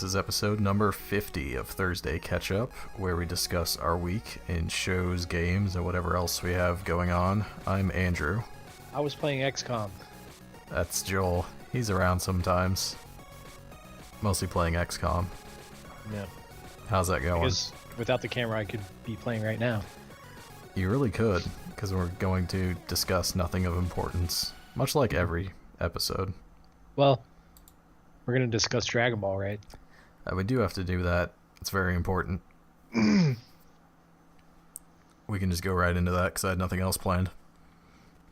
is episode number 50 of Thursday Ketchup, where we discuss our week in shows, games, and whatever else we have going on. I'm Andrew. I was playing XCOM. That's Joel. He's around sometimes. Mostly playing XCOM. Yeah. How's that going? Because without the camera, I could be playing right now. You really could, because we're going to discuss nothing of importance, much like every episode. Well, we're going to discuss Dragon Ball, right? We do have to do that. It's very important. We can just go right into that, because I had nothing else planned.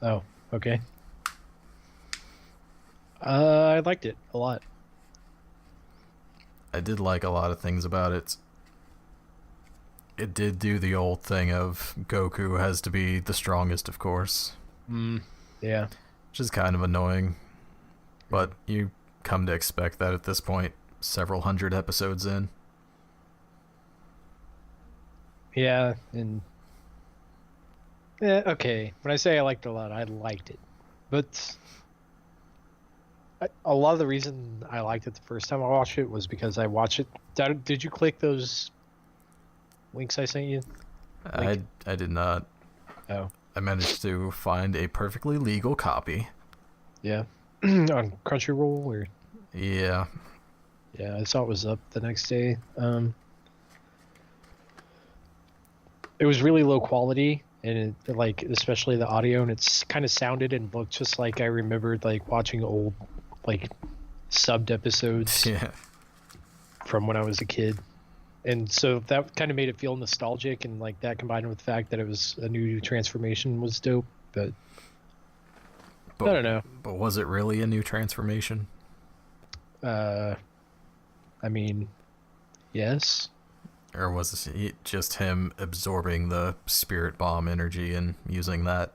Oh, okay. I liked it a lot. I did like a lot of things about it. It did do the old thing of Goku has to be the strongest, of course. Yeah. Which is kind of annoying. But you come to expect that at this point, several hundred episodes in. Yeah, and... okay. When I say I liked it a lot, I liked it. But... a lot of the reason I liked it the first time I watched it was because I watched it... Did you click those links I sent you? I did not. Oh. I managed to find a perfectly legal copy. Yeah. On Crunchyroll or... Yeah. Yeah, I saw it was up the next day. It was really low quality, and it, like, especially the audio, and it's kind of sounded and looked just like I remembered, like, watching old, like, subbed episodes Yeah. from when I was a kid. And so that kind of made it feel nostalgic, and like that combined with the fact that it was a new transformation was dope. But I don't know. But was it really a new transformation? I mean, yes. Or was it just him absorbing the spirit bomb energy and using that?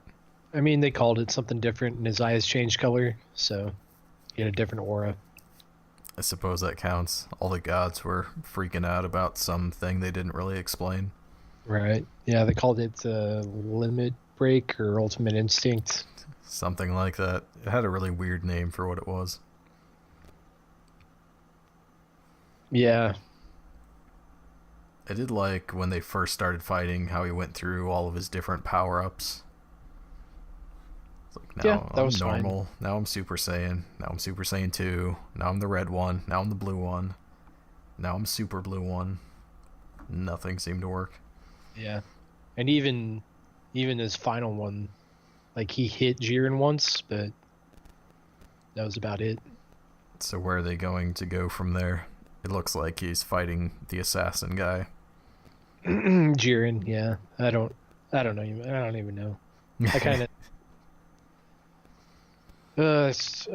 I mean, they called it something different, and his eyes changed color, so he had a different aura. I suppose that counts. All the gods were freaking out about something they didn't really explain. Right. Yeah, they called it Limit Break or Ultimate Instinct. Something like that. It had a really weird name for what it was. Yeah. I did like when they first started fighting how he went through all of his different power-ups. It's like, now Yeah, that I'm was normal, now I'm Super Saiyan, now I'm Super Saiyan 2, now I'm the red one, now I'm the blue one, now I'm Super Blue one. Nothing seemed to work. Yeah. And even his final one, like, he hit Jiren once, but that was about it. So where are they going to go from there? It looks like he's fighting the assassin guy. Jiren, yeah. I don't know. I don't even know. I kind of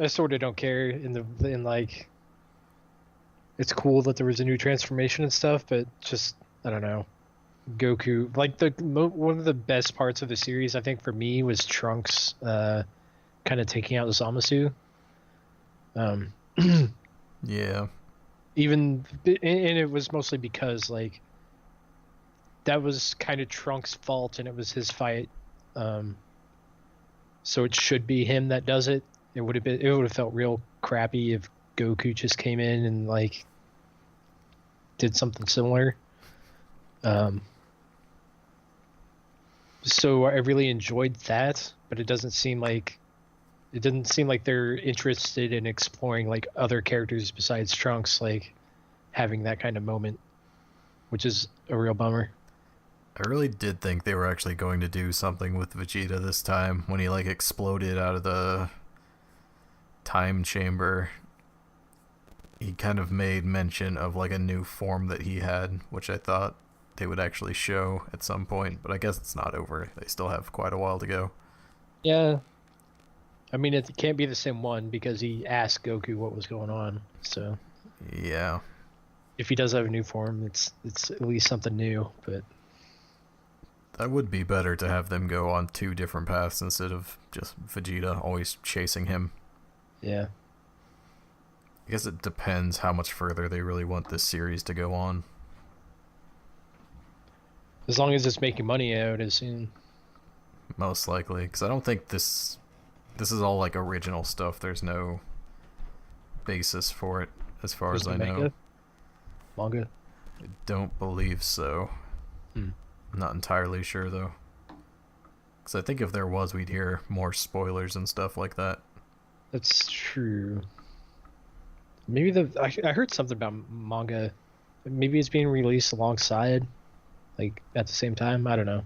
I sort of don't care in like, it's cool that there was a new transformation and stuff, but just, I don't know. Goku, like, one of the best parts of the series, I think, for me, was Trunks kind of taking out Zamasu. Yeah. And it was mostly because, like, that was kind of Trunks' fault, and it was his fight. So it should be him that does it. It would have felt real crappy if Goku just came in and, like, did something similar. So I really enjoyed that, but it didn't seem like they're interested in exploring, like, other characters besides Trunks, like, having that kind of moment, which is a real bummer. I really did think they were actually going to do something with Vegeta this time when he, like, exploded out of the time chamber. He kind of made mention of, like, a new form that he had, which I thought they would actually show at some point, but I guess it's not over. They still have quite a while to go. Yeah. I mean, it can't be the same one because he asked Goku what was going on. So Yeah. if he does have a new form, it's at least something new. But That would be better to have them go on two different paths instead of just Vegeta always chasing him. yeah, I guess it depends how much further they really want this series to go on. as long as it's making money, I would assume. Most likely, because I don't think this is all, like, original stuff. There's no basis for it, as far as I know. manga? Don't believe so. Hmm. I'm not entirely sure though. Because I think if there was, we'd hear more spoilers and stuff like that. That's true. Maybe I heard something about manga. Maybe it's being released alongside, like at the same time. I don't know.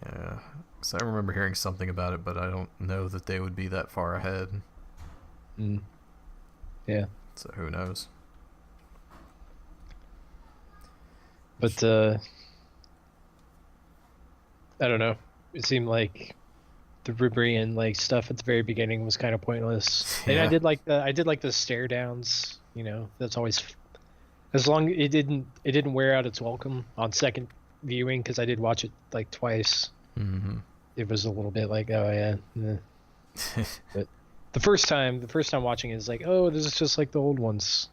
Yeah. So I remember hearing something about it, but I don't know that they would be that far ahead. Mm. Yeah, So who knows? but I don't know. It seemed like the Ribrian like stuff at the very beginning was kind of pointless. And Yeah. I did like the stare downs. You know, that's always as long it didn't wear out its welcome on second viewing because I did watch it like twice. Mm-hmm. It was a little bit like, oh yeah. But the first time watching it is like, oh, this is just like the old ones.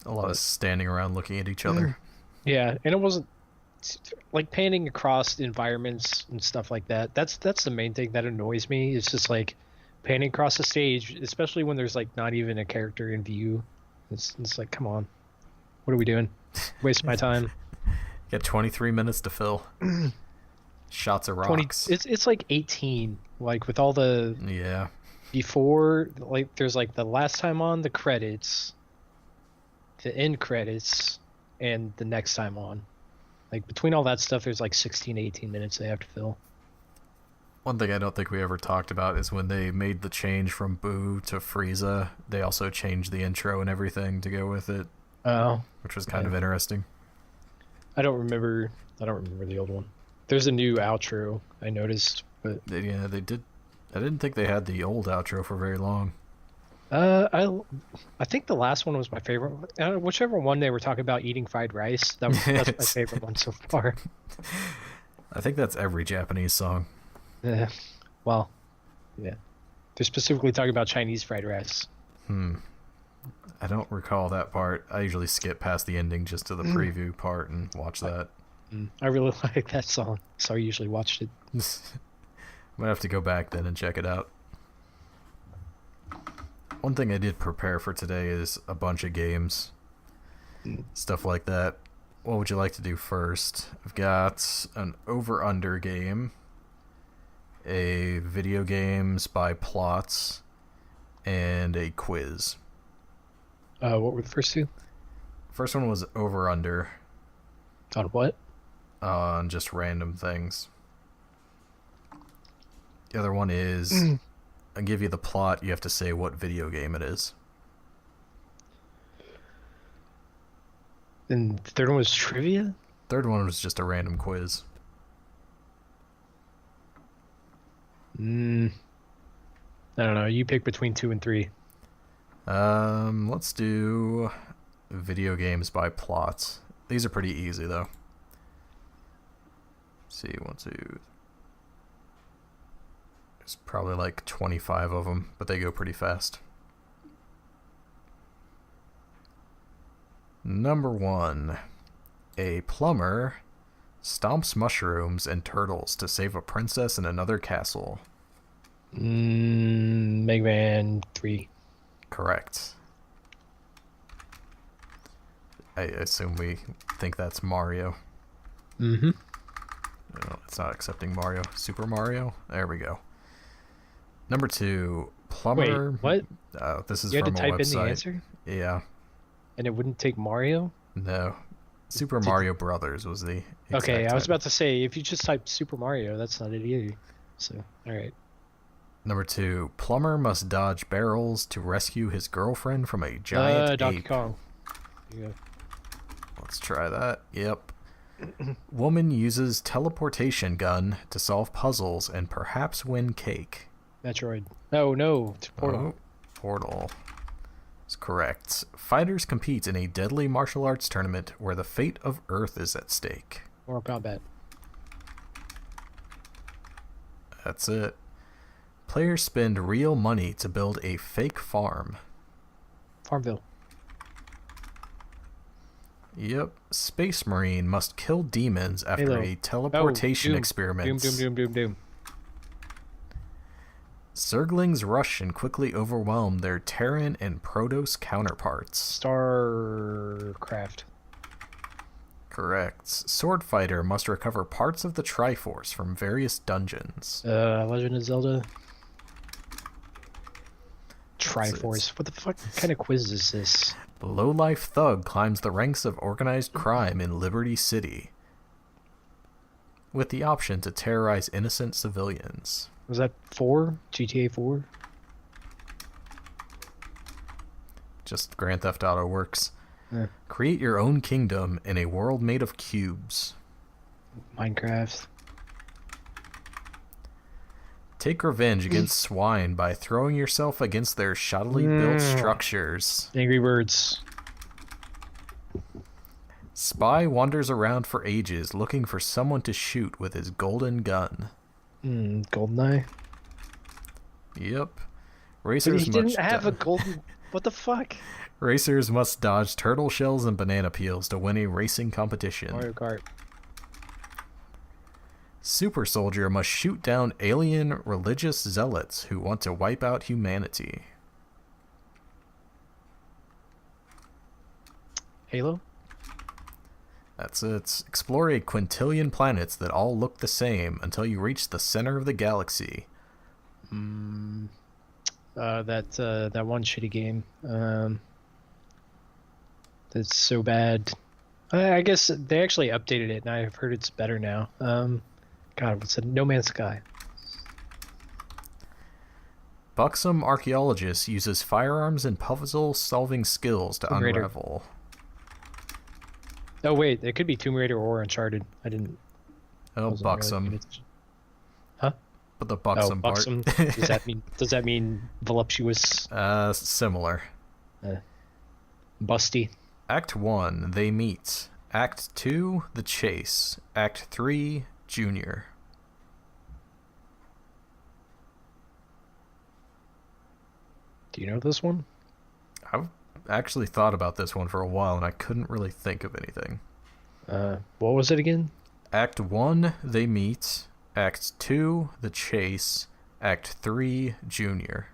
A lot of But standing around looking at each other. yeah, and it wasn't like panning across environments and stuff like that. That's the main thing that annoys me. It's just like panning across the stage, especially when there's like not even a character in view. It's like, come on, what are we doing? Waste my time. Got 23 minutes to fill. Shots of 20. rocks. It's like 18. Like with all the Yeah. before, like there's like the last time on the credits, the end credits, and the next time on. Like between all that stuff, there's like 16, 18 minutes they have to fill. One thing I don't think we ever talked about is when they made the change from Boo to Frieza, they also changed the intro and everything to go with it, Oh, which was kind of interesting. I don't remember. I don't remember the old one. There's a new outro I noticed, but They did. I didn't think they had the old outro for very long. I think the last one was my favorite. Whichever one they were talking about eating fried rice, that's my favorite one so far. I think that's every Japanese song. Yeah. Well, yeah. They're specifically talking about Chinese fried rice. I don't recall that part. I usually skip past the ending just to the preview part and watch that. I really like that song, so I usually watched it. Might have to go back then and check it out. One thing I did prepare for today is a bunch of games. Stuff like that. What would you like to do first? I've got an over-under game, a video games by plots, and a quiz. What were the first two? First one was over-under On what? on just random things. The other one is I'll give you the plot. You have to say what video game it is. And the third one was trivia? Third one was just a random quiz. I don't know. You pick between 2 and 3. Let's do video games by plots. These are pretty easy though. Let's see, 1, 2. There's probably like 25 of them, but they go pretty fast. Number 1. A plumber stomps mushrooms and turtles to save a princess in another castle. Mega Man 3. Correct. I assume we think that's Mario. Mm-hmm. No, it's not accepting Mario. Super Mario? There we go. Number 2. Plumber... Wait, what? This is You had to from a type website. in the answer? Yeah. And it wouldn't take Mario? No. Super Mario Brothers was the exact Okay, I was title. about to say, if you just type Super Mario, that's not it either. So, alright. Number 2. Plumber must dodge barrels to rescue his girlfriend from a giant Donkey ape. Kong. Yeah. Let's try that. Yep. Woman uses teleportation gun to solve puzzles and perhaps win cake. Metroid. No, it's Portal. Oh, Portal. It's correct. Fighters compete in a deadly martial arts tournament where the fate of Earth is at stake. Mortal Kombat. That's it. Players spend real money to build a fake farm. Farmville. Yep. Space Marine must kill demons after Halo. a teleportation Doom. experiment. Doom. Zerglings rush and quickly overwhelm their Terran and Protoss counterparts. Starcraft. Correct. Swordfighter must recover parts of the Triforce from various dungeons. Legend of Zelda. Triforce. What the fuck kind of quiz is this? Low-life thug climbs the ranks of organized crime in Liberty City, with the option to terrorize innocent civilians. Was that 4? GTA 4? Just Grand Theft Auto works. Yeah. Create your own kingdom in a world made of cubes. Minecraft. Take revenge against swine by throwing yourself against their shoddily built structures. Angry Birds. Spy wanders around for ages looking for someone to shoot with his golden gun. GoldenEye. Yep. But Racers he didn't have a golden... What the fuck? Racers must dodge turtle shells and banana peels to win a racing competition. Mario Kart. Super Soldier must shoot down alien religious zealots who want to wipe out humanity. Halo? That's it. Explore a quintillion planets that all look the same until you reach the center of the galaxy. That one shitty game. That's so bad. I guess they actually updated it, and I've heard it's better now. God, what's it? No Man's Sky. Buxom archaeologist uses firearms and puzzle-solving skills to Tomb Raider. unravel. Oh wait, it could be Tomb Raider or Uncharted. I didn't. Oh, wasn't buxom. really Huh? But the buxom part. Buxom. Does that mean voluptuous? Similar. Busty. Act 1, they meet. Act 2, the chase. Act 3, Junior. Do you know this one? I've actually thought about this one for a while and I couldn't really think of anything. What was it again? Act 1, they meet. Act 2, the chase. Act 3, Junior.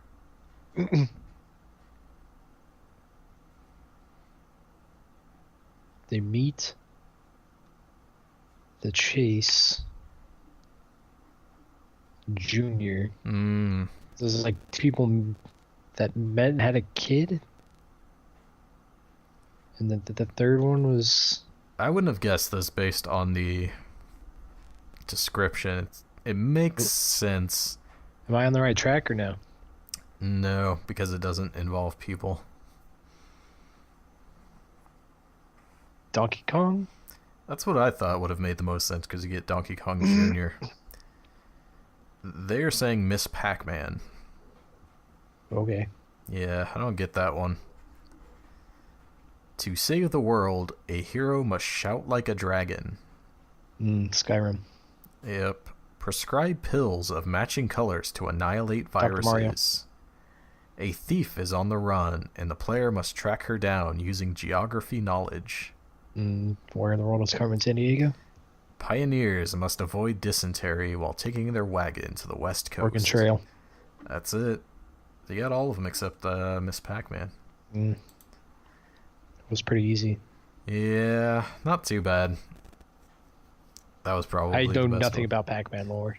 They meet. The chase. Junior. This is like two people that met and had a kid. And then the third one was... I wouldn't have guessed this based on the description. It makes sense. Am I on the right track or no? No, because it doesn't involve people. Donkey Kong? That's what I thought would have made the most sense, because you get Donkey Kong Jr. They're saying Miss Pac-Man. Okay. Yeah, I don't get that one. To save the world, a hero must shout like a dragon. Skyrim. Yep. Prescribe pills of matching colors to annihilate Dr. Mario. viruses. A thief is on the run, and the player must track her down using geography knowledge. Where in the world is Carmen Sandiego? Pioneers must avoid dysentery while taking their wagon to the west coast. Oregon Trail. That's it. They got all of them except Miss Pac-Man. It was pretty easy. Yeah, not too bad. That was probably I know the best nothing one. about Pac-Man lore.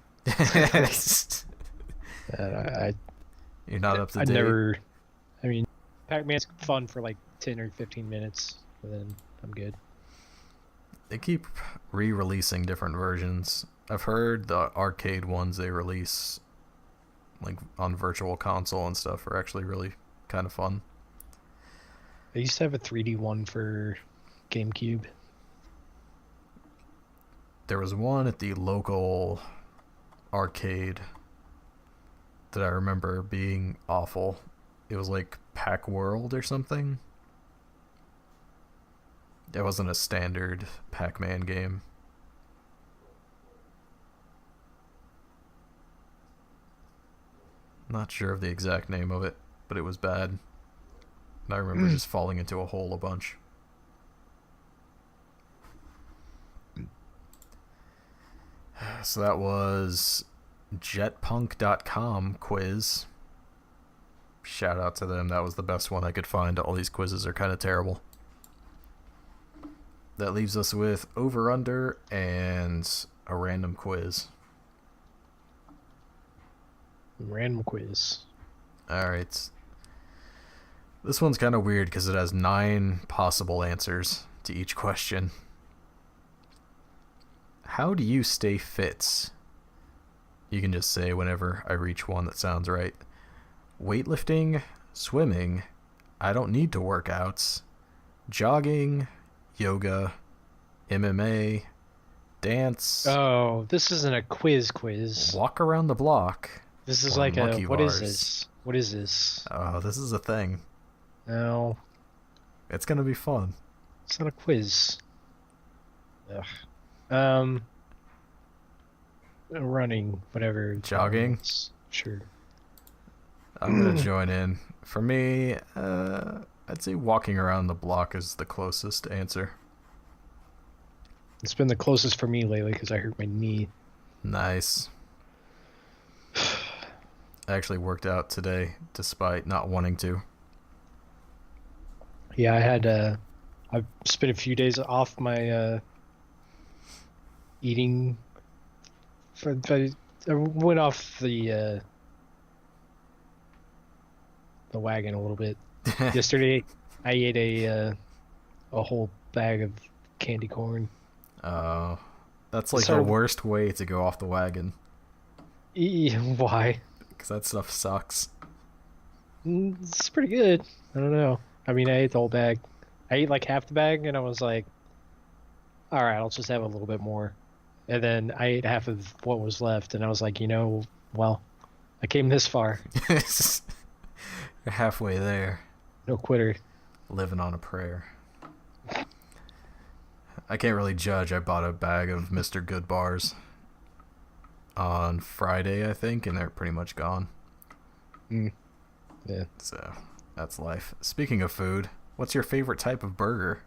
You're not up to I date. never... I mean, Pac-Man's fun for like 10 or 15 minutes, and then I'm good. They keep re-releasing different versions. I've heard the arcade ones they release, like on Virtual Console and stuff, are actually really kind of fun. I used to have a 3D one for GameCube. There was one at the local arcade that I remember being awful. It was like Pac World or something. It wasn't a standard Pac-Man game. Not sure of the exact name of it, but it was bad. And I remember just falling into a hole a bunch. So that was jetpunk.com quiz. Shout out to them. That was the best one I could find. All these quizzes are kind of terrible. That leaves us with over under and a random quiz. Random quiz. Alright. This one's kind of weird because it has 9 possible answers to each question. How do you stay fit? You can just say whenever I reach one that sounds right. Weightlifting, swimming, I don't need to work out, jogging, yoga, MMA, dance. Oh, this isn't a quiz. Walk around the block. This is or like a monkey what bars. is this? What is this? Oh, this is a thing. No, It's gonna be fun. it's not a quiz. Ugh. Running, whatever. Jogging? Sure. I'm gonna join in. For me, I'd say walking around the block is the closest answer. It's been the closest for me lately because I hurt my knee. Nice. I actually worked out today despite not wanting to. Yeah, I've spent a few days off my eating. I went off the wagon a little bit. Yesterday, I ate a whole bag of candy corn. That's like the worst way to go off the wagon. Why? Because that stuff sucks. It's pretty good. I don't know. I mean, I ate the whole bag. I ate like half the bag, and I was like, all right, I'll just have a little bit more. And then I ate half of what was left, and I was like, well, I came this far. You're halfway there. No quitter. Living on a prayer. I can't really judge. I bought a bag of Mr. Good bars on Friday, I think, and they're pretty much gone. Yeah. So, that's life. Speaking of food, what's your favorite type of burger?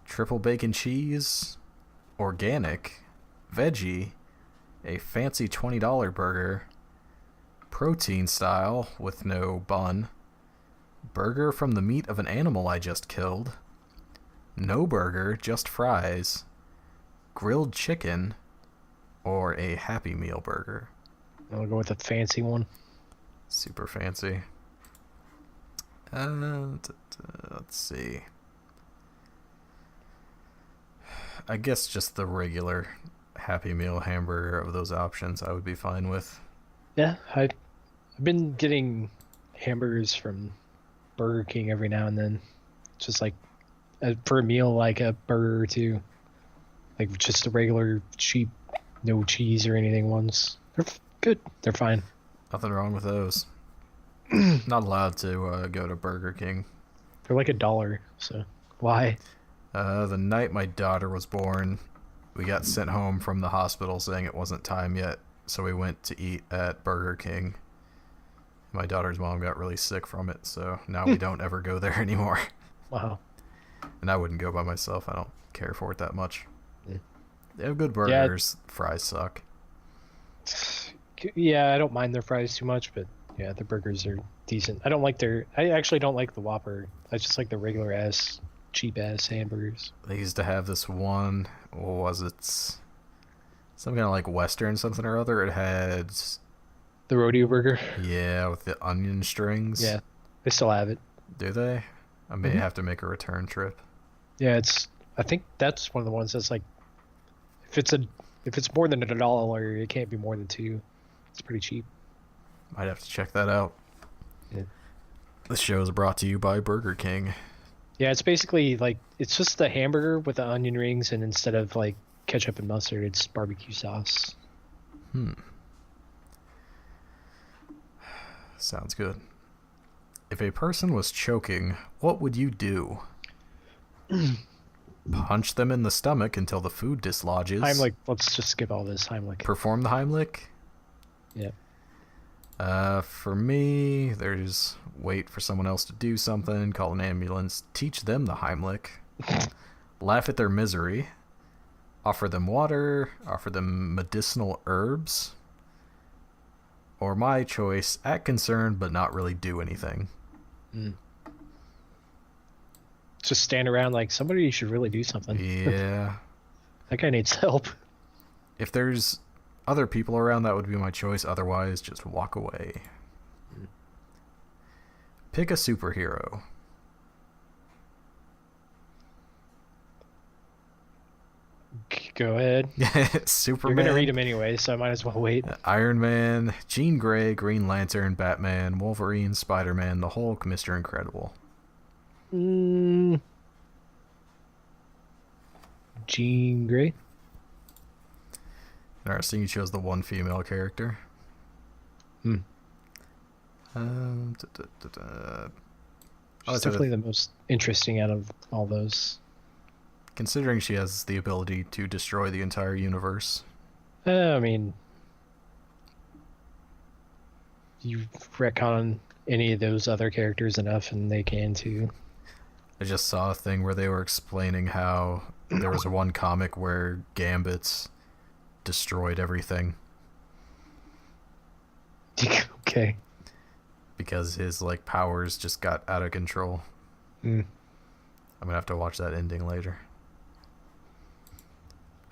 Triple bacon cheese, organic, veggie, a fancy $20 burger, protein style with no bun, burger from the meat of an animal I just killed, no burger, just fries, grilled chicken, or a Happy Meal burger. I'll go with the fancy one. Super fancy. Let's see. I guess just the regular Happy Meal hamburger of those options I would be fine with. Yeah, I've been getting hamburgers from Burger King every now and then. Just like for a meal, like a burger or two. Like just the regular cheap, no cheese or anything ones. They're good. They're fine. Nothing wrong with those. Not allowed to go to Burger King. They're like $1, so why? The night my daughter was born, we got sent home from the hospital saying it wasn't time yet, so we went to eat at Burger King. My daughter's mom got really sick from it, so now we don't ever go there anymore. Wow. And I wouldn't go by myself. I don't care for it that much. Yeah. They have good burgers. Yeah. Fries suck. Yeah, I don't mind their fries too much, but yeah, the burgers are decent. I actually don't like the Whopper. I just like the regular ass, cheap ass hamburgers. They used to have this one, what was it? Some kind of like Western something or other. It had... The rodeo burger? Yeah, with the onion strings. Yeah, they still have it. Do they? I may have to make a return trip. Yeah, I think that's one of the ones that's like, if it's more than $1, it can't be more than $2. It's pretty cheap. Might have to check that out. Yeah. This show is brought to you by Burger King. Yeah, it's basically like, it's just the hamburger with the onion rings, and instead of like ketchup and mustard, it's barbecue sauce. Sounds good. If a person was choking, what would you do? Punch them in the stomach until the food dislodges. Heimlich. Let's just skip all this. Heimlich. Perform the Heimlich? Yeah. For me, there's wait for someone else to do something, call an ambulance, teach them the Heimlich, laugh at their misery, Offer them water, offer them medicinal herbs, or my choice, act concerned but not really do anything. Mm. Just stand around like somebody should really do something. Yeah. That guy needs help. If there's other people around, that would be my choice. Otherwise, just walk away. Pick a superhero. Go ahead. Superman. You're gonna read them anyway, so I might as well wait. Iron Man, Jean Grey, Green Lantern, Batman, Wolverine, Spider-Man, the Hulk, Mr. Incredible. Jean Grey. Interesting, you chose the one female character. Hmm. Oh, She's definitely the most interesting out of all those. Considering she has the ability to destroy the entire universe. I mean, you retcon any of those other characters enough, and they can too. I just saw a thing where they were explaining how there was one comic where Gambit destroyed everything. Okay. Because his like powers just got out of control. Mm. I'm gonna have to watch that ending later.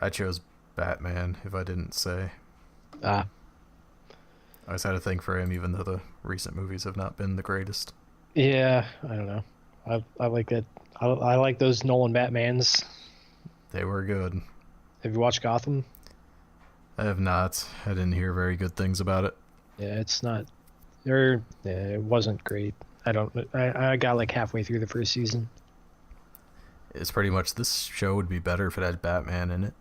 I chose Batman, if I didn't say. Ah. I always had a thing for him, even though the recent movies have not been the greatest. Yeah, I don't know. I like that. I like those Nolan Batmans. They were good. Have you watched Gotham? I have not. I didn't hear very good things about it. Yeah, it's not. It wasn't great. I got like halfway through the first season. It's pretty much, this show would be better if it had Batman in it.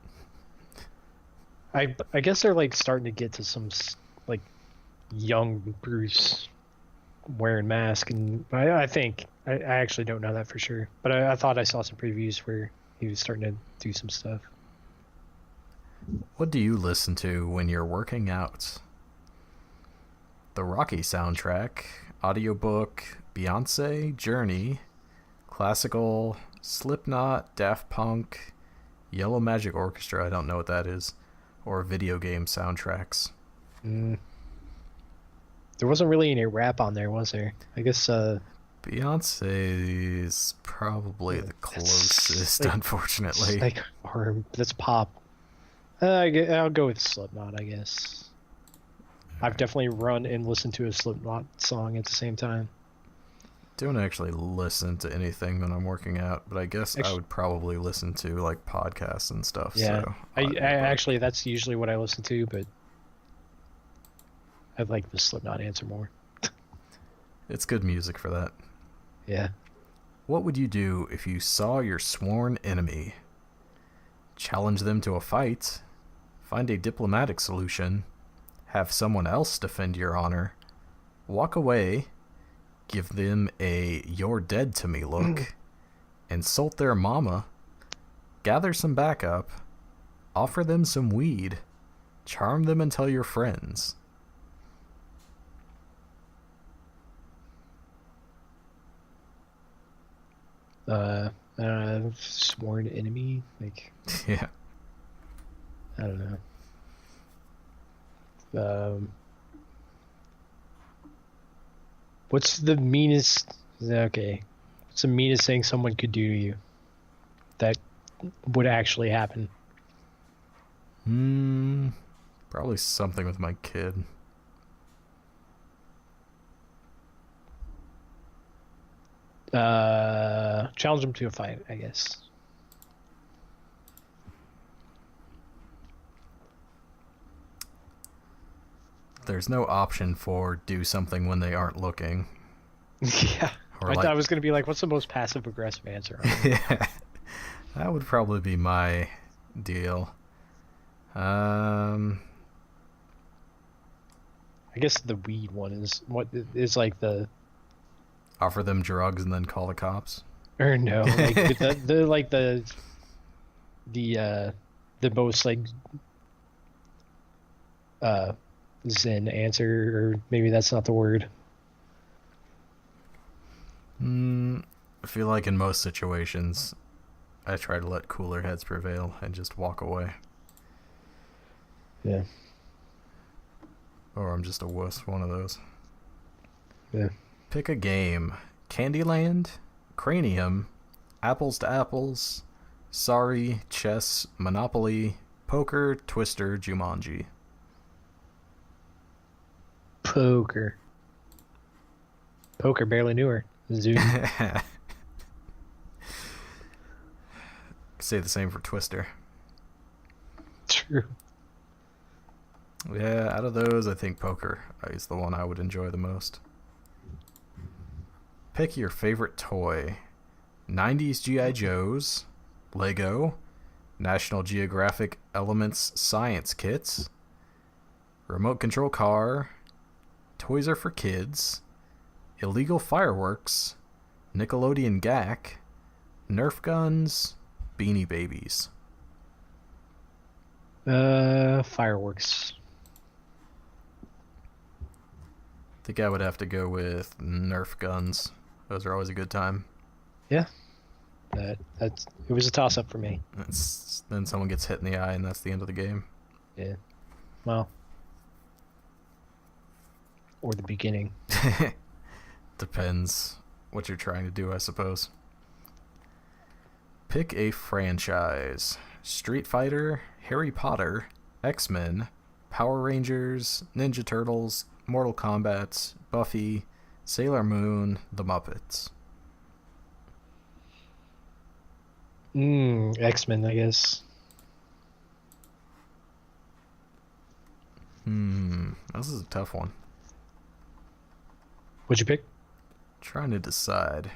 I guess they're like starting to get to some like young Bruce wearing mask, and I think I actually don't know that for sure, but I thought I saw some previews where he was starting to do some stuff. What do you listen to when you're working out? The Rocky soundtrack, audiobook, Beyonce, Journey, classical, Slipknot, Daft Punk, Yellow Magic Orchestra, I don't know what that is, or video game soundtracks. There wasn't really any rap on there, was there? I guess Beyonce is probably the closest, like, unfortunately. like, or that's pop. I'll go with Slipknot, I guess. I've definitely run and listened to a Slipknot song at the same time. Don't actually listen to anything when I'm working out, but I guess I would probably listen to like podcasts and stuff. Yeah, so I actually, that's usually what I listen to, but I like the Slipknot answer more. It's good music for that. Yeah. What would you do if you saw your sworn enemy? Challenge them to a fight, find a diplomatic solution, have someone else defend your honor, walk away, give them a "you're dead to me" look, insult their mama, gather some backup, offer them some weed, charm them and tell your friends. Sworn enemy, like, Yeah. I don't know. What's the meanest? Okay, what's the meanest thing someone could do to you that would actually happen? Probably something with my kid. Challenge them to a fight, I guess. There's no option for do something when they aren't looking. Yeah. Or I like, thought I was going to be like, what's the most passive aggressive answer? yeah, that would probably be my deal. I guess the weed one is what is like the, Offer them drugs and then call the cops. or no, like the like the most like zen answer, or maybe that's not the word. I feel like in most situations, I try to let cooler heads prevail and just walk away. Yeah. Or I'm just a wuss, one of those. Yeah. Pick a game. Candyland, Cranium, Apples to Apples, Sorry, Chess, Monopoly, Poker, Twister, Jumanji. Poker. Poker barely knew her. Zoom. Say the same for Twister. True. Yeah, out of those, I think Poker is the one I would enjoy the most. Pick your favorite toy. 90s G.I. Joes, Lego, National Geographic Elements Science Kits, Remote Control Car, Toys Are for Kids, Illegal Fireworks, Nickelodeon GAC, Nerf Guns, Beanie Babies. Fireworks. I think I would have to go with Nerf Guns. Those are always a good time. Yeah. That's it was a toss up for me. Then someone gets hit in the eye and that's the end of the game. Yeah. Well. Or the beginning. Depends what you're trying to do, I suppose. Pick a franchise. Street Fighter, Harry Potter, X-Men, Power Rangers, Ninja Turtles, Mortal Kombat, Buffy, Sailor Moon, The Muppets. X-Men, I guess. This is a tough one. What'd you pick? Trying to decide.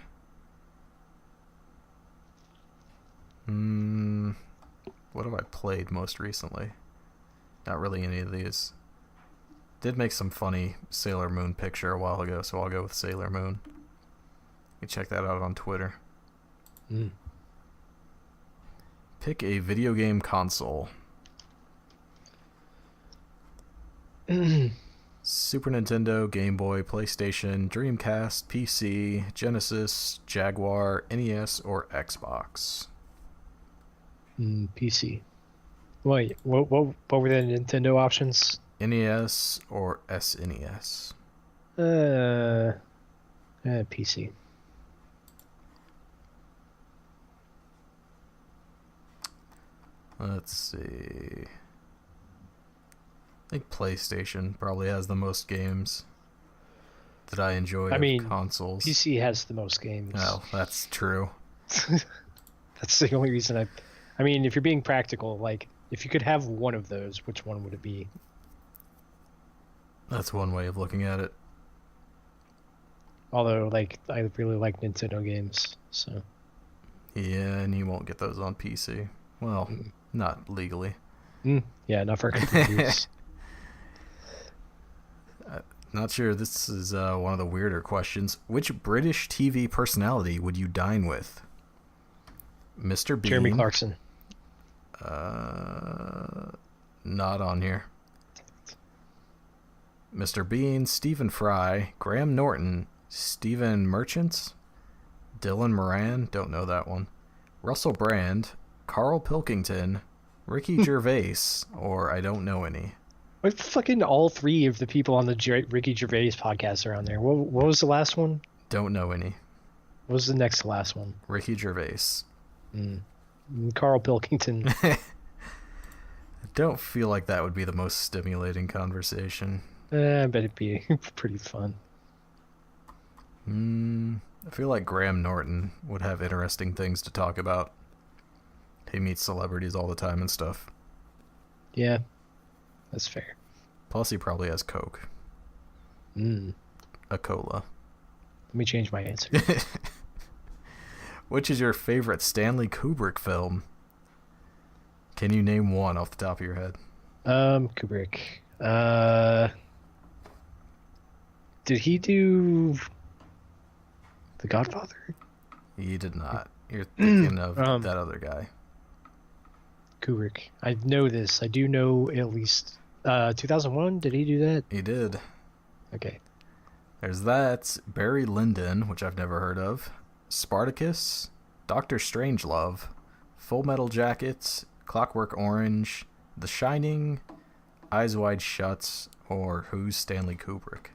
What have I played most recently? Not really any of these. Did make some funny Sailor Moon picture a while ago, so I'll go with Sailor Moon. You can check that out on Twitter. Pick a video game console. Super Nintendo, Game Boy, PlayStation, Dreamcast, PC, Genesis, Jaguar, NES, or Xbox. PC. Wait, what were the Nintendo options? NES or SNES. PC. Let's see. I think PlayStation probably has the most games that I enjoy of consoles. PC has the most games. Oh, that's true. That's the only reason I mean, if you're being practical, like, if you could have one of those, which one would it be? That's one way of looking at it. Although, like, I really like Nintendo games, so. Yeah, and you won't get those on PC. Well, not legally. Yeah, not for computers. Not sure. This is one of the weirder questions. Which British TV personality would you dine with? Mr. Bean. Jeremy Clarkson. Not on here. Mr. Bean, Stephen Fry, Graham Norton, Stephen Merchant, Dylan Moran, don't know that one, Russell Brand, Carl Pilkington, Ricky Gervais, or I don't know any. What fucking all three of the people on the Ricky Gervais podcast are on there? What was the last one? Don't know any. What was the next to last one? Ricky Gervais. Carl Pilkington. I don't feel like that would be the most stimulating conversation. I bet it'd be pretty fun. I feel like Graham Norton would have interesting things to talk about. He meets celebrities all the time and stuff. Yeah, that's fair. Plus, he probably has Coke. A cola. Let me change my answer. Which is your favorite Stanley Kubrick film? Can you name one off the top of your head? Kubrick. Did he do The Godfather? He did not. You're thinking of that other guy. Kubrick. I know this. I do know at least 2001. Did he do that? He did. Okay. There's that. Barry Lyndon, which I've never heard of. Spartacus, Doctor Strangelove, Full Metal Jacket, Clockwork Orange, The Shining, Eyes Wide Shut, or Who's Stanley Kubrick?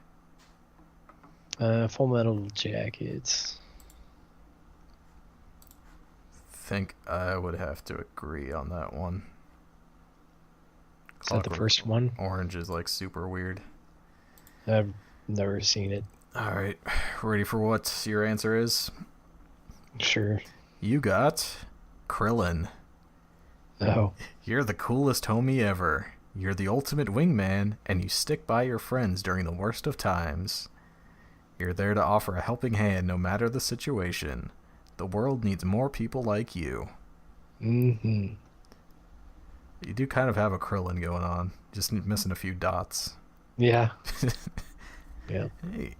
Full Metal Jackets. Think I would have to agree on that one. Is that the first one? Orange is like super weird. I've never seen it. Alright, ready for what your answer is? Sure. You got Krillin. Oh. You're the coolest homie ever. You're the ultimate wingman, and you stick by your friends during the worst of times. You're there to offer a helping hand no matter the situation. The world needs more people like you. Mm-hmm. You do kind of have a Krillin going on, just missing a few dots. Yeah. Yeah. Hey,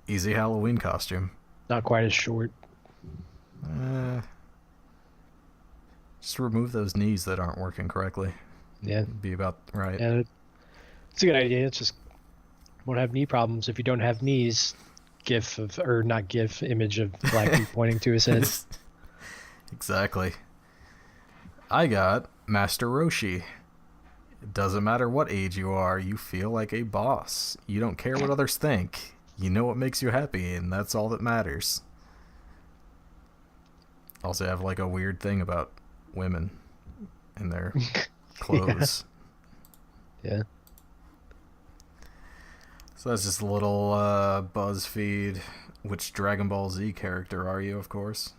easy Halloween costume. Not quite as short. Just remove those knees that aren't working correctly. Yeah. Be about right. Yeah. It's a good idea. It's just won't have knee problems if you don't have knees. GIF of, or not GIF, image of Blackie pointing to his head. Exactly. I got Master Roshi. It doesn't matter what age you are, you feel like a boss. You don't care what others think. You know what makes you happy, and that's all that matters. Also have like a weird thing about women and their clothes. Yeah. So that's just a little BuzzFeed. Which Dragon Ball Z character are you, of course?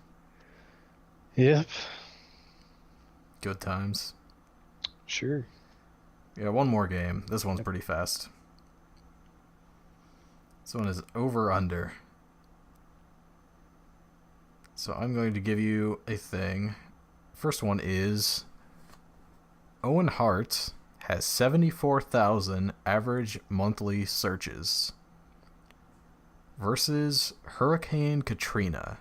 Yep. Good times. Sure. Yeah, one more game. This one's pretty fast. This one is over under. So I'm going to give you a thing. First one is Owen Hart has 74,000 average monthly searches versus Hurricane Katrina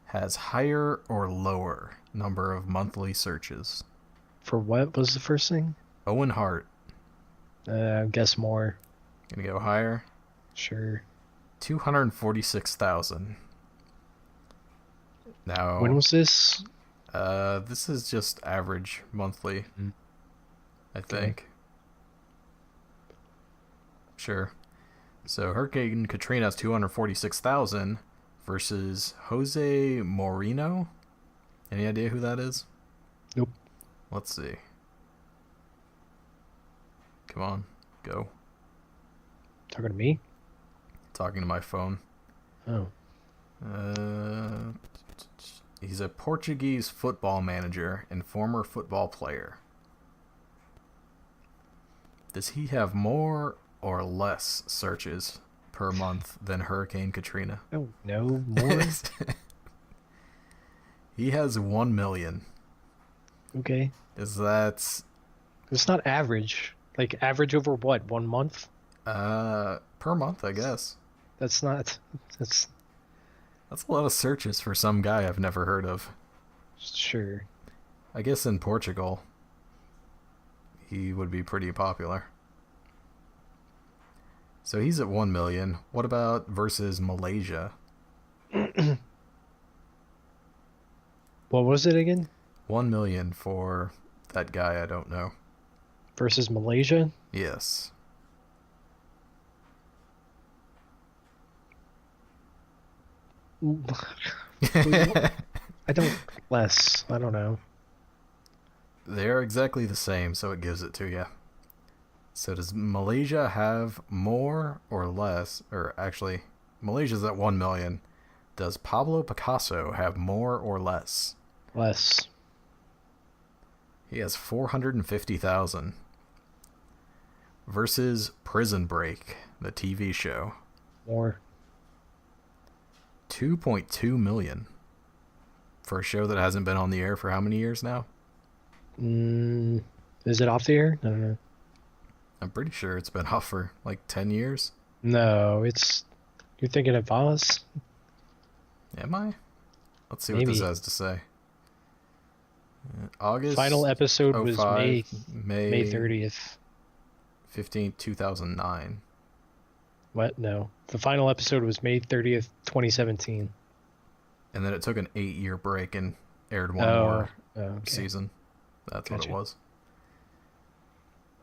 has higher or lower number of monthly searches. For what was the first thing? Owen Hart. I guess more. Gonna go higher? Sure. 246,000. Now, When was this? this is just average monthly, I think. Sure. So Hurricane Katrina has 246,000 versus Jose Moreno. Any idea who that is? Nope. Let's see. Come on, go. Talking to me? Talking to my phone. Oh. He's a Portuguese football manager and former football player. Does he have more or less searches per month than Hurricane Katrina? Oh, no more? He has 1 million. Okay. Is that... It's not average. Like, average over what? 1 month? Per month, I guess. That's not... That's... That's a lot of searches for some guy I've never heard of. Sure. I guess in Portugal, he would be pretty popular. So he's at 1 million. What about versus Malaysia? What was it again? 1 million for that guy I don't know. Versus Malaysia? Yes. I don't... Less. I don't know. They're exactly the same, so it gives it to you. So does Malaysia have more or less? Or actually, Malaysia's at 1 million. Does Pablo Picasso have more or less? Less. He has 450,000. Versus Prison Break, the TV show. More. 2.2 million. For a show that hasn't been on the air for how many years now? Is it off the air? I don't know. I'm pretty sure it's been off for like 10 years. No, it's... You're thinking of Oz? Am I? Let's see Maybe. what this has to say. August. Final episode was 05, May 30th. 15th, 2009. What? No. The final episode was May 30th, 2017. And then it took an 8-year break in aired one Oh, more okay. season. That's what it Gotcha. was.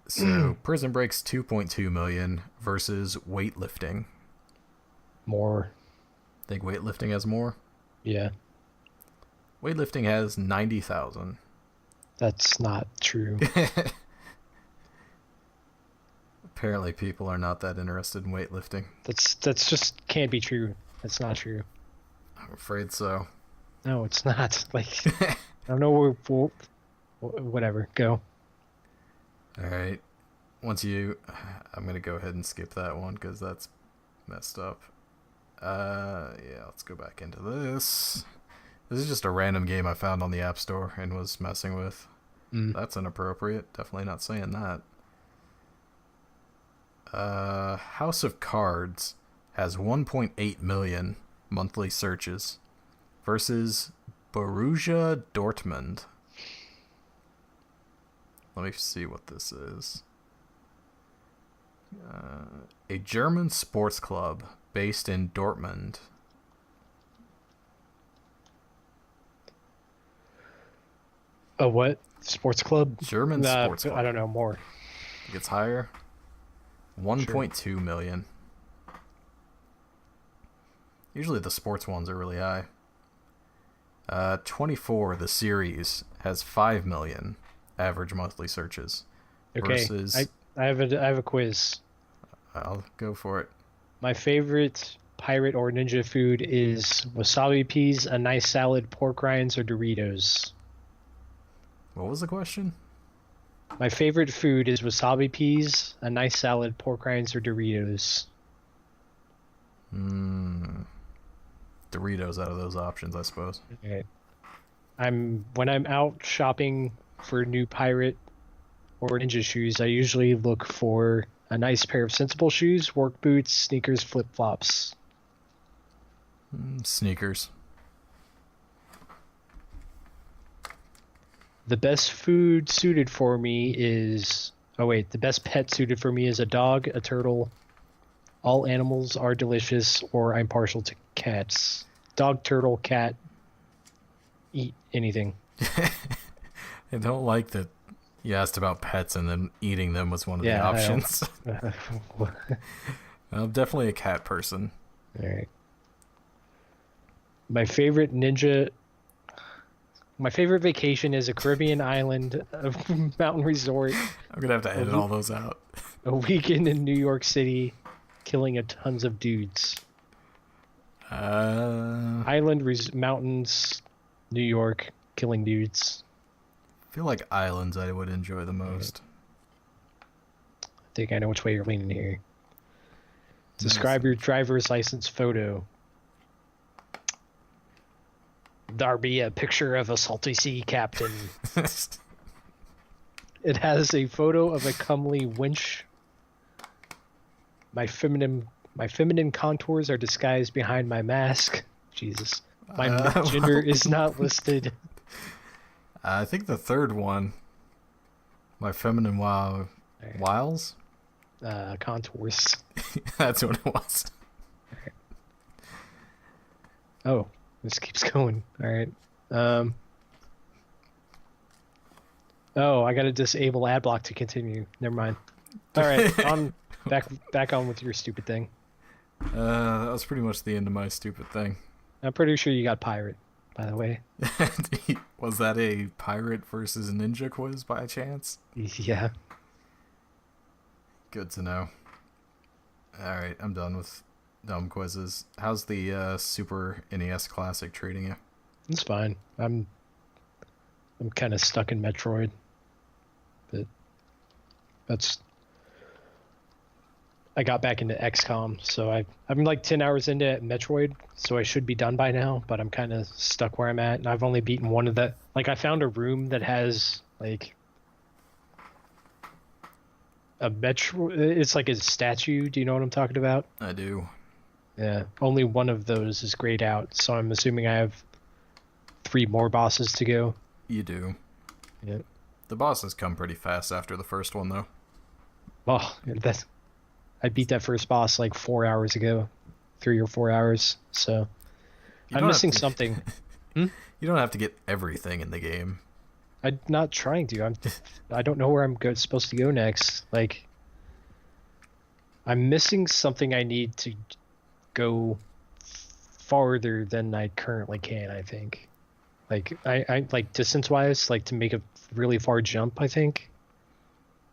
So Prison Break's 2.2 million versus weightlifting. More. Think weightlifting has more? Yeah, Weightlifting has 90,000. that's not true. Apparently, people are not that interested in weightlifting. That's just can't be true. That's not true. I'm afraid so. No, it's not. Like, I don't know whatever. Go. All right. Once you, I'm gonna go ahead and skip that one because that's messed up. Yeah, let's go back into this. This is just a random game I found on the App Store and was messing with. Mm. That's inappropriate. Definitely not saying that. House of Cards has 1.8 million monthly searches versus Borussia Dortmund. Let me see what this is. A German sports club based in Dortmund. A what? Sports club? German sports club. I don't know more. It gets higher. 1.2 million. Usually the sports ones are really high. 24, the series, has 5 million average monthly searches. Okay, Versus... I have a quiz. I'll go for it. My favorite pirate or ninja food is wasabi peas, a nice salad, pork rinds, or Doritos. What was the question? My favorite food is wasabi peas, a nice salad, pork rinds, or Doritos. Doritos out of those options, I suppose. Okay. When I'm out shopping for new pirate or ninja shoes, I usually look for a nice pair of sensible shoes, work boots, sneakers, flip-flops. Sneakers. The best food suited for me is... Oh wait, the best pet suited for me is a dog, a turtle. All animals are delicious, or I'm partial to cats. Dog, turtle, cat. Eat anything. I don't like that you asked about pets and then eating them was one of the Yeah, options. All I'm definitely a cat person. right. My favorite vacation is a Caribbean island, a mountain resort, I'm going to have to edit all those out. a weekend in New York City, killing a tons of dudes. Mountains, New York, killing dudes. I feel like islands I would enjoy the most. I think I know which way you're leaning here. Describe your driver's license photo. Darby, a picture of a salty sea captain. It has a photo of a comely winch. My feminine contours are disguised behind my mask. Jesus. My gender is not listed. I think the third one, my feminine wiles? Contours. That's what it was. Oh, this keeps going. All right. Oh, I gotta disable ad block to continue. Never mind. All right, on back on with your stupid thing. That was pretty much the end of my stupid thing. I'm pretty sure you got pirate, by the way. Was that a pirate versus ninja quiz by chance? Yeah. Good to know. Alright, I'm done with dumb quizzes. How's the Super NES Classic treating you? It's fine. I'm kind of stuck in Metroid, but I got back into XCOM, so I'm like 10 hours into Metroid, so I should be done by now, but I'm kind of stuck where I'm at, and I've only beaten one of the... Like, I found a room that has, like, a Metro... It's like a statue. Do you know what I'm talking about? I do. Yeah. Only one of those is grayed out, so I'm assuming I have 3 more bosses to go. You do. Yeah. The bosses come pretty fast after the first one, though. Oh, I beat that first boss like 4 hours ago. 3 or 4 hours, so... I'm missing something. Hmm? You don't have to get everything in the game. I'm not trying to. I don't know where supposed to go next. Like, I'm missing something I need to go farther than I currently can, I think. Like, I like distance-wise, like to make a really far jump, I think.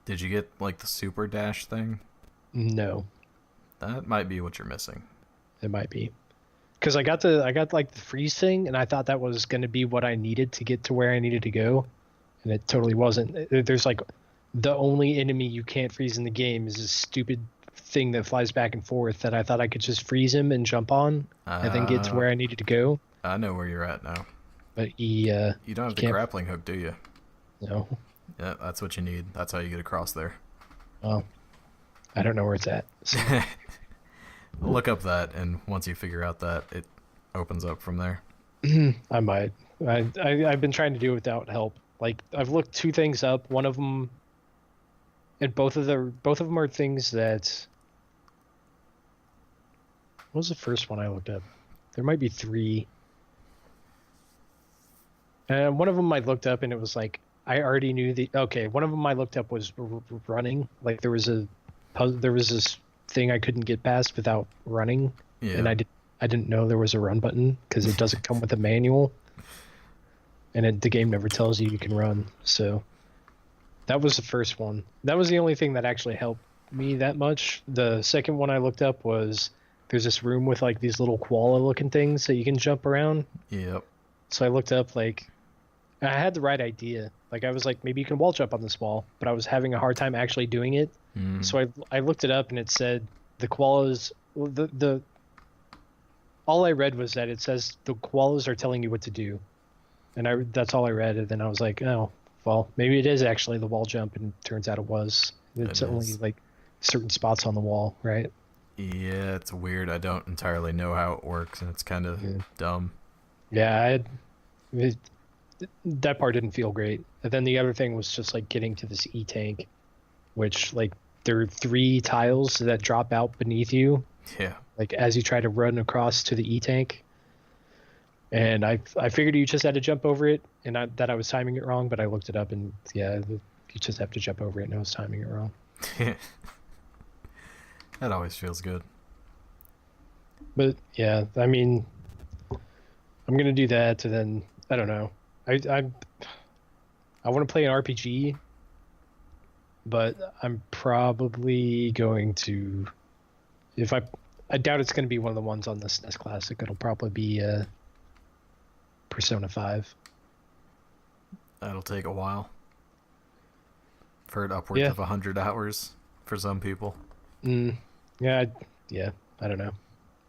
Did you get like the super dash thing? No, That might be what you're missing. it might be. Because I got like the freeze thing, and I thought that was going to be what I needed to get to where I needed to go, and it totally wasn't. There's like the only enemy you can't freeze in the game is this stupid thing that flies back and forth that I thought I could just freeze him and jump on, and then get to Uh, where I needed to go. I know where you're at now. But You don't have he the can't. grappling hook, do you? No, Yeah, that's what you need. That's how you get across there. well, I don't know where it's at. So. Look up that, and once you figure out that, it opens up from there. I might. I've been trying to do it without help. Like I've looked two things up. One of them, and both of them are things that. What was the first one I looked up? There might be three. And one of them I looked up, and it was like I already knew the. Okay, one of them I looked up was running. Like there was this thing I couldn't get past without running, Yeah. and I didn't know there was a run button because it doesn't come with a manual, and the game never tells you can run. So that was the first one. That was the only thing that actually helped me that much. The second one I looked up was there's this room with like these little koala looking things that you can jump around. Yep. So I looked up like I had the right idea. Like I was like maybe you can wall jump on this wall, but I was having a hard time actually doing it. So I looked it up and it said the koalas the all I read was that it says the koalas are telling you what to do. And that's all I read, and then I was like, oh, well, maybe it is actually the wall jump, and it turns out it was. It's It only is. like certain spots on the wall, right? Yeah, it's weird. I don't entirely know how it works, and it's kind of Yeah. dumb. Yeah, that part didn't feel great. And then the other thing was just like getting to this E-tank, which like there are three tiles that drop out beneath you, Yeah. like as you try to run across to the E-tank. And I figured you just had to jump over it, and that I was timing it wrong, but I looked it up, and yeah, you just have to jump over it, and I was timing it wrong. That always feels good. But yeah, I mean, I'm gonna do that, and then I don't know. I want to play an RPG, but I'm probably going to, if I doubt it's going to be one of the ones on the SNES Classic. It'll probably be Persona 5. That'll take a while. I've heard upwards Yeah. of 100 hours for some people, Yeah, yeah. I don't know.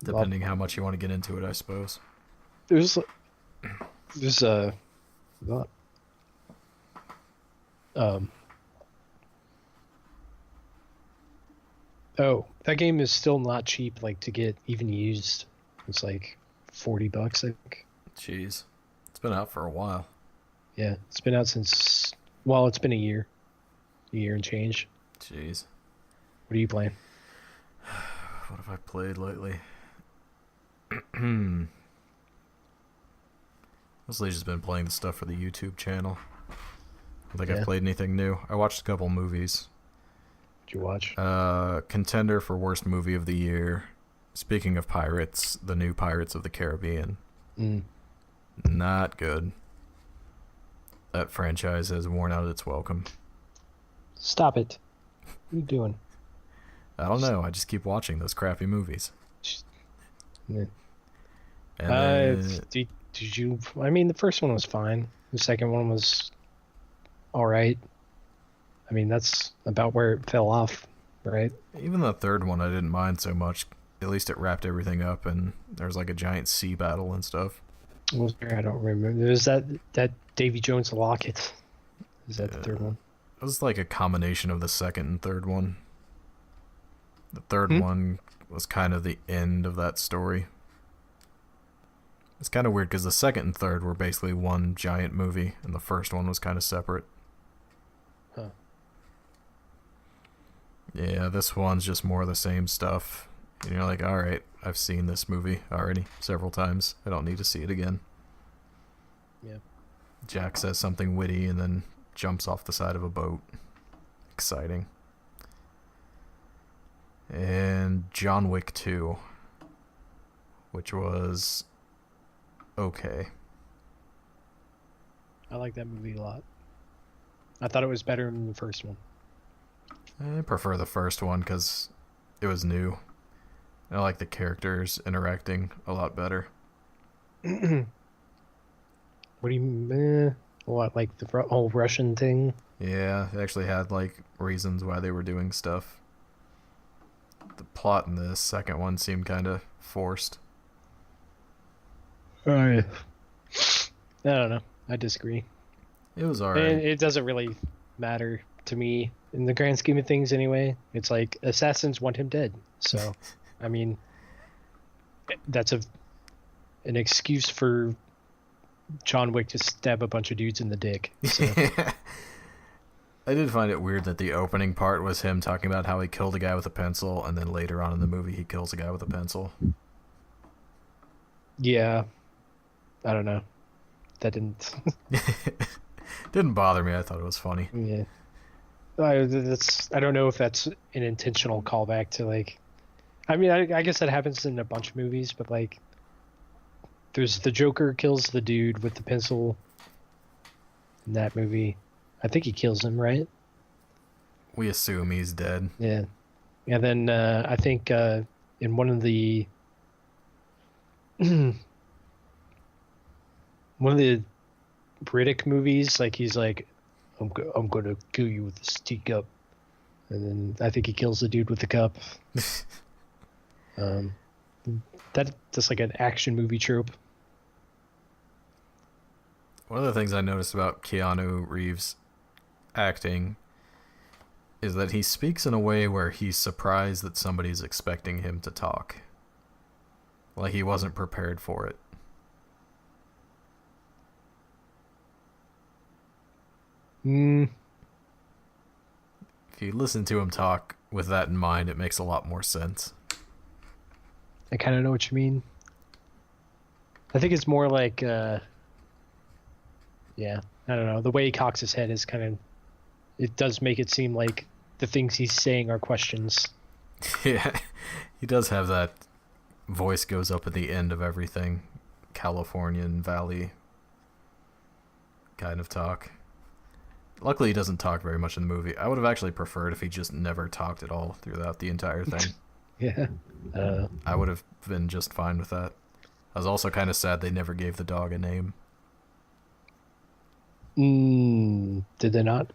depending how much you want to get into it, I suppose. There's um. Oh, that game is still not cheap. Like to get even used, it's like $40, I think. Jeez. It's been out for a while. Yeah, it's been out since. Well, it's been a year and change. Jeez. What are you playing? What have I played lately? Mostly just been playing the stuff for the YouTube channel. I don't think Yeah. I've played anything new. I watched a couple movies. Did you watch? Contender for worst movie of the year. Speaking of pirates, the new Pirates of the Caribbean. Not good. That franchise has worn out its welcome. Stop it. What are you doing? I don't know. I just keep watching those crappy movies. Yeah. And then, Did you? I mean, the first one was fine. The second one was all right. I mean, that's about where it fell off, right? even the third one I didn't mind so much. At least it wrapped everything up, and there was like a giant sea battle and stuff. What was there? I don't remember. There's that Davy Jones locket. Is that the third one? It was like a combination of the second and third one. The third one was kind of the end of that story. It's kind of weird because the second and third were basically one giant movie, and the first one was kind of separate. Huh. Yeah, this one's just more of the same stuff. And you're like, alright, I've seen this movie already several times. I don't need to see it again. Yeah. Jack says something witty and then jumps off the side of a boat. Exciting. And John Wick 2, which was okay. I like that movie a lot. I thought it was better than the first one. I prefer the first one because it was new. I like the characters interacting a lot better. What do you mean? What, like the whole Russian thing? Yeah, they actually had like reasons why they were doing stuff. The plot in the second one seemed kind of forced. I don't know. I disagree. It was And alright. it doesn't really matter to me in the grand scheme of things anyway. It's like assassins want him dead. So, I mean, that's an excuse for John Wick to stab a bunch of dudes in the dick. So. I did find it weird that the opening part was him talking about how he killed a guy with a pencil, and then later on in the movie he kills a guy with a pencil. Yeah. I don't know. That didn't... Didn't bother me. I thought it was funny. Yeah. I don't know if that's an intentional callback to, like... I mean, I guess that happens in a bunch of movies, but, like... There's the Joker kills the dude with the pencil in that movie. I think he kills him, right? We assume he's dead. Yeah. And then I think in one of the... one of the Riddick movies, like, he's like, I'm gonna kill you with this teacup. And then I think he kills the dude with the cup. That's like an action movie trope. One of the things I noticed about Keanu Reeves' acting is that he speaks in a way where he's surprised that somebody's expecting him to talk. Like he wasn't prepared for it. If you listen to him talk with that in mind, it makes a lot more sense. I kind of know what you mean. I think it's more like, yeah, I don't know. The way he cocks his head is kind of, it does make it seem like the things he's saying are questions. Yeah, he does have that voice goes up at the end of everything. Californian Valley kind of talk. Luckily, he doesn't talk very much in the movie. I would have actually preferred if he just never talked at all throughout the entire thing. Yeah. I would have been just fine with that. I was also kind of sad they never gave the dog a name. Did they not?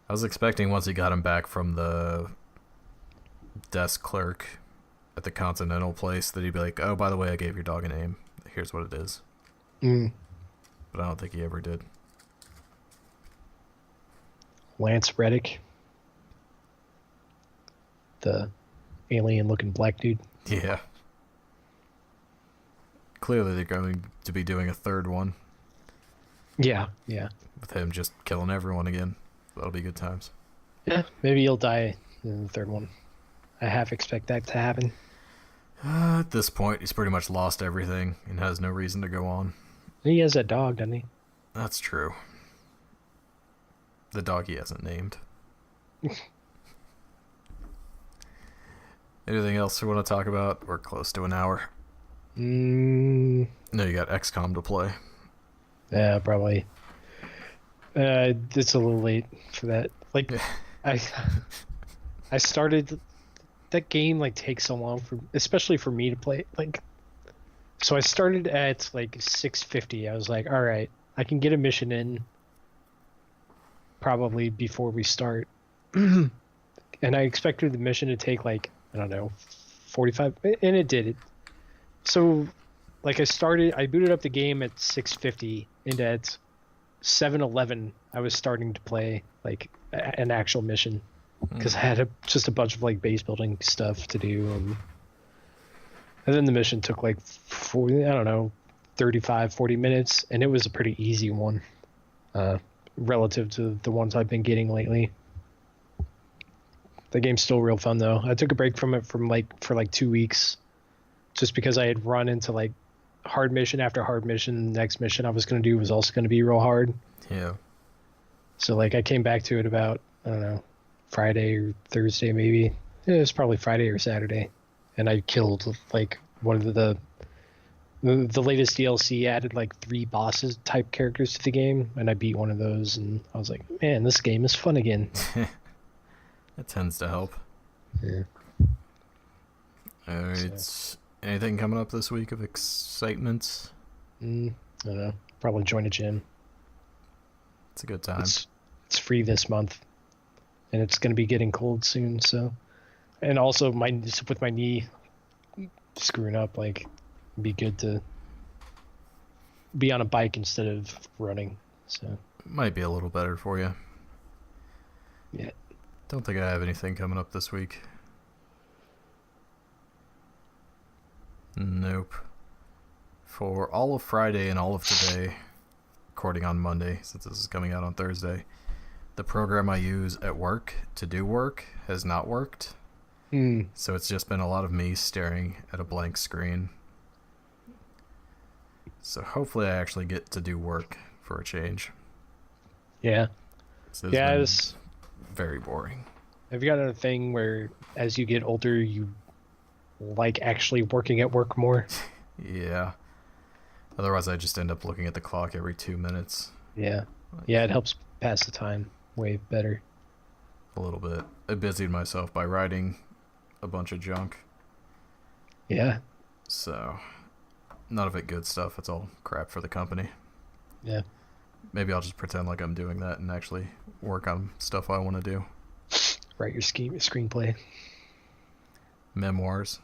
I was expecting once he got him back from the desk clerk at the Continental place that he'd be like, oh, by the way, I gave your dog a name. Here's what it is. But I don't think he ever did. Lance Reddick. The alien-looking black dude. Yeah. Clearly they're going to be doing a third one. Yeah, yeah. With him just killing everyone again. That'll be good times. Yeah, maybe he'll die in the third one. I half expect that to happen. At this point, he's pretty much lost everything and has no reason to go on. He has that dog, doesn't he? That's true. The dog he hasn't named. Anything else we want to talk about? We're close to an hour. No, you got XCOM to play. Yeah, probably. It's a little late for that. Like, I started that game. Like, takes so long for, especially for me to play. Like, so I started at like 6:50. I was like, all right, I can get a mission in. Probably before we start. And I expected the mission to take like, I don't know, 45, and it did. So, like, I booted up the game at 6:50, and at 7:11, I was starting to play like an actual mission because I had just a bunch of like base building stuff to do, and then the mission took like 40, I don't know, 35, 40 minutes, and it was a pretty easy one, relative to the ones I've been getting lately. The game's still real fun though. I took a break from it for like 2 weeks, just because I had run into like hard mission after hard mission. The next mission I was going to do was also going to be real hard. Yeah. So like I came back to it about, I don't know, Friday or Thursday maybe. Yeah, it was probably Friday or Saturday, and I killed like one of the latest DLC added like 3 bosses type characters to the game, and I beat one of those, and I was like, man, this game is fun again. That tends to help. Yeah. Alright. So. Anything coming up this week of excitement? I don't know. Probably join a gym. It's a good time. It's free this month, and it's going to be getting cold soon. So, and also with my knee screwing up, like, it'd be good to be on a bike instead of running. So might be a little better for you. Yeah. Don't think I have anything coming up this week. Nope. For all of Friday and all of today, recording on Monday, since this is coming out on Thursday, the program I use at work to do work has not worked. So it's just been a lot of me staring at a blank screen. So hopefully I actually get to do work for a change. Yeah. So yeah, it's very boring. Have you got a thing where as you get older, you like actually working at work more? Yeah. Otherwise, I just end up looking at the clock every 2 minutes. Yeah. Yeah, it helps pass the time way better. A little bit. I busied myself by writing a bunch of junk. Yeah. So, none of it good stuff. It's all crap for the company. Yeah. Maybe I'll just pretend like I'm doing that and actually work on stuff I want to do. Write your screenplay. Memoirs.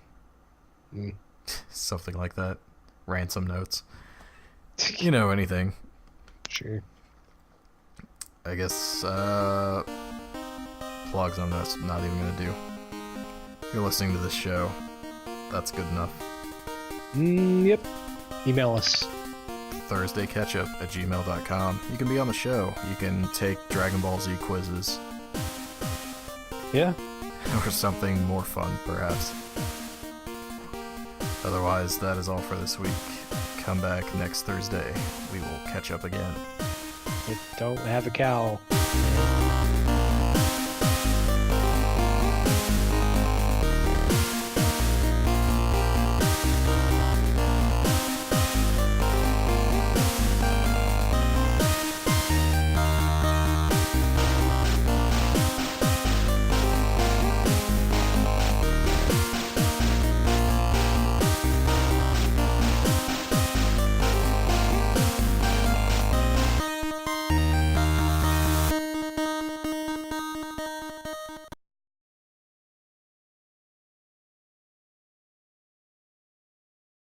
Something like that. Ransom notes. You know, anything. Sure. I guess, plugs I'm not even going to do. If you're listening to this show, that's good enough. Yep. Email us. ThursdayKetchup@gmail.com. You can be on the show. You can take Dragon Ball Z quizzes. Yeah. Or something more fun, perhaps. Otherwise, that is all for this week. Come back next Thursday. We will catch up again. Don't have a cow.